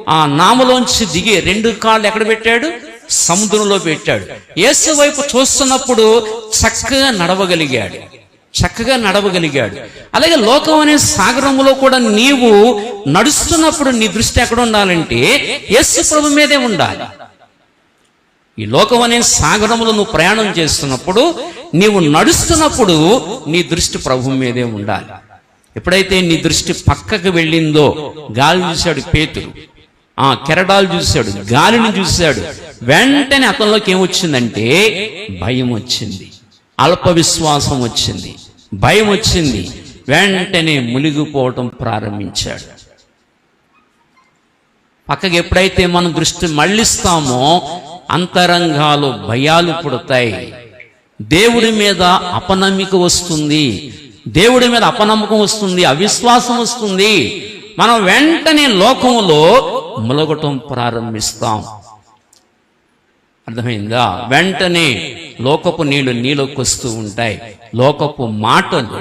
ఆ నామలోంచి దిగి 2 కాళ్ళు ఎక్కడ పెట్టాడు? సముద్రంలో పెట్టాడు. యేసు వైపు చూస్తున్నప్పుడు చక్కగా నడవగలిగాడు. అలాగే లోకం అనే సాగరంలో కూడా నీవు నడుస్తున్నప్పుడు నీ దృష్టి ఎక్కడ ఉండాలంటే యేసు ప్రభు మీదే ఉండాలి. ఈ లోకం అనే సాగరంలో నువ్వు ప్రయాణం చేస్తున్నప్పుడు, నీవు నడుస్తున్నప్పుడు నీ దృష్టి ప్రభు మీదే ఉండాలి. ఎప్పుడైతే నీ దృష్టి పక్కకు వెళ్ళిందో, గాలి చూశాడు పేతురు, కెరటాలు చూశాడు, గాలిని చూశాడు, వెంటనే అతనిలోకి ఏమొచ్చిందంటే భయం వచ్చింది, అల్ప విశ్వాసం వచ్చింది, భయం వచ్చింది. వెంటనే మునిగిపోవటం ప్రారంభించాడు. పక్కకి ఎప్పుడైతే మనం దృష్టి మళ్ళిస్తామో అంతరంగాలు భయాలు పుడతాయి. దేవుడి మీద అపనమ్మిక వస్తుంది, దేవుడి మీద అపనమ్మకం వస్తుంది, అవిశ్వాసం వస్తుంది. మనం వెంటనే లోకంలో ములగటం ప్రారంభిస్తాం. అర్థమైందా? వెంటనే లోకపు నీళ్లు నీలోకి వస్తూ ఉంటాయి, లోకపు మాటలు